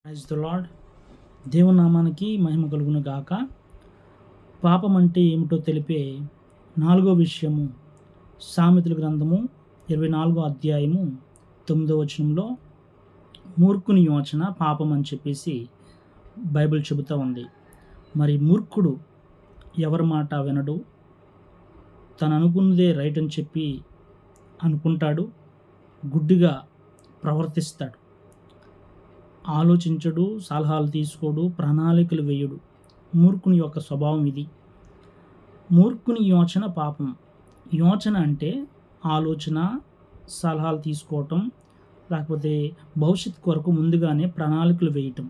Praise the lord. దేవుని నామానికి మహిమ కలుగును గాక. పాపం అంటే ఏమిటో తెలిపే 4వ విషయము సామెతల గ్రంథము 24వ అధ్యాయము 9వ వచనంలో మూర్ఖుని యోచన పాపం అని చెప్పేసి బైబిల్ చెబుతూ ఉంది. మరి మూర్ఖుడు ఎవరి మాట వినడు, తను అనుకున్నదే రైట్ అని చెప్పి అనుకుంటాడు, గుడ్డిగా ప్రవర్తిస్తాడు, ఆలోచించడు, సలహాలు తీసుకోడు, ప్రణాళికలు వేయడు. మూర్ఖుని యొక్క స్వభావం ఇది. మూర్ఖుని యోచన పాపం. యోచన అంటే ఆలోచన, సలహాలు తీసుకోవటం, లేకపోతే భవిష్యత్ కొరకు ముందుగానే ప్రణాళికలు వేయటం.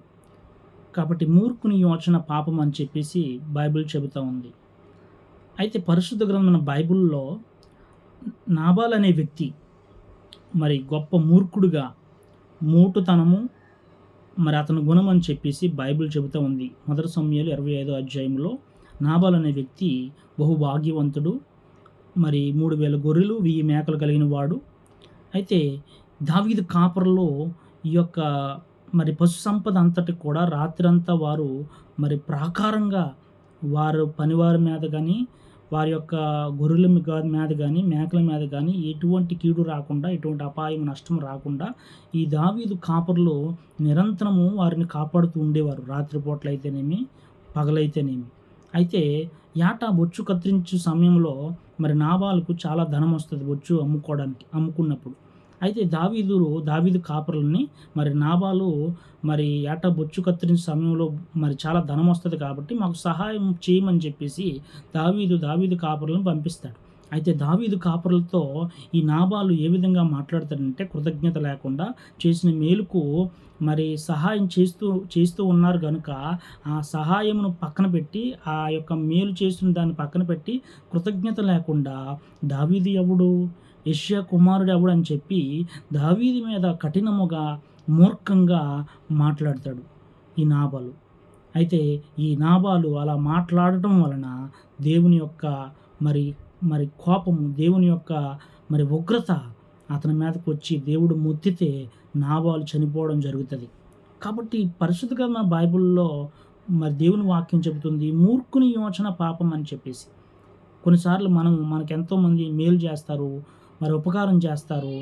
కాబట్టి మూర్ఖుని యోచన పాపం అని చెప్పేసి బైబిల్ చెబుతూ ఉంది. అయితే పరిశుద్ధ గ్రంథమైన బైబిల్లో నాబాల్ అనే వ్యక్తి మరి గొప్ప మూర్ఖుడుగా, మోటుతనము మరి అతని గుణం అని చెప్పేసి బైబిల్ చెబుతూ ఉంది. 1 సమూయేలు 25వ అధ్యాయంలో నాబాల్ అనే వ్యక్తి బహుభాగ్యవంతుడు, మరి 3000 గొర్రెలు 1000 మేకలు కలిగిన వాడు. అయితే దావీదు కాపరులో ఈ యొక్క మరి పశు సంపద అంతటి కూడా రాత్రంతా వారు మరి ప్రాకారంగా వారు పనివారి మీద కానీ, వారి యొక్క గొర్రెల మీద కానీ, మేకల మీద కానీ ఎటువంటి కీడు రాకుండా, ఎటువంటి అపాయం నష్టం రాకుండా ఈ దావీదు కాపరులు నిరంతరము వారిని కాపాడుతూ ఉండేవారు. రాత్రిపూట్లయితేనేమి, పగలైతేనేమి. అయితే ఏటా బొచ్చు కత్తిరించే సమయంలో మరి నాబాలుకు చాలా ధనం వస్తుంది బొచ్చు అమ్ముకున్నప్పుడు. అయితే దావీదు కాపరులని మరి నాబాలు మరి ఏటా బొచ్చు కత్తిరించే సమయంలో మరి చాలా ధనం వస్తుంది కాబట్టి మాకు సహాయం చేయమని చెప్పేసి దావీదు కాపరులను పంపిస్తాడు. అయితే దావీదు కాపరులతో ఈ నాబాలు ఏ విధంగా మాట్లాడతాడంటే, కృతజ్ఞత లేకుండా చేసిన మేలుకు మరి సహాయం చేస్తూ ఉన్నారు కనుక ఆ సహాయమును పక్కన పెట్టి, ఆ యొక్క మేలు చేస్తున్న దాన్ని పక్కన పెట్టి, కృతజ్ఞత లేకుండా దావీదు ఎవడు, యెషయా కుమారుడు ఎవడు అని చెప్పి దావీదు మీద కఠినముగా, మూర్ఖంగా మాట్లాడతాడు ఈ నాబాలు. అయితే ఈ నాబాలు అలా మాట్లాడటం వలన దేవుని యొక్క మరి కోపము, దేవుని యొక్క మరి ఉగ్రత అతని మీదకు వచ్చి దేవుడు మొత్తితే నాబాలు చనిపోవడం జరుగుతుంది. కాబట్టి పరిశుద్ధ బైబిల్లో మరి దేవుని వాక్యం చెబుతుంది మూర్ఖుని యోచన పాపం అని చెప్పేసి. కొన్నిసార్లు మనకు ఎంతోమంది మేలు చేస్తారు, మరి ఉపకారం చేస్తారు,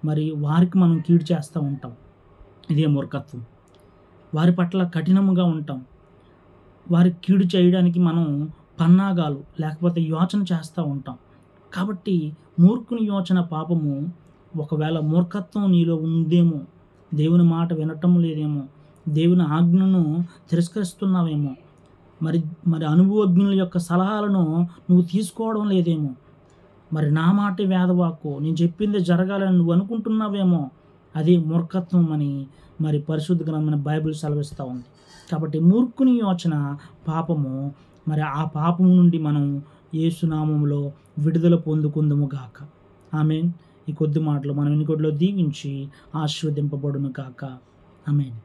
మరి వారికి మనం కీడు చేస్తూ ఉంటాం. ఇదే మూర్ఖత్వం. వారి పట్ల కఠినముగా ఉంటాం. వారికి కీడు చేయడానికి మనం పన్నాగాలు లేకపోతే యోచన చేస్తూ ఉంటాం. కాబట్టి మూర్ఖుని యోచన పాపము. ఒకవేళ మూర్ఖత్వం నీలో ఉందేమో, దేవుని మాట వినటం లేదేమో, దేవుని ఆజ్ఞను తిరస్కరిస్తున్నావేమో, మరి అనుభవజ్ఞుల యొక్క సలహాలను నువ్వు తీసుకోవడం లేదేమో, మరి నా మాట వేదవాక్కు, నేను చెప్పింది జరగాలని నువ్వు అనుకుంటున్నావేమో, అది మూర్ఖత్వం అని మరి పరిశుద్ధ గ్రంథమైన బైబిల్ సెలవిస్తూ ఉంది. కాబట్టి మూర్ఖుని యోచన పాపము. మరి ఆ పాపము నుండి మనం యేసు నామములో విడుదల పొందుకుందుము గాక. ఆమేన్. ఈ కొద్ది మాటలు మనం వినికొడిలో దీవించి ఆశీర్వదింపబడును గాక. ఆమేన్.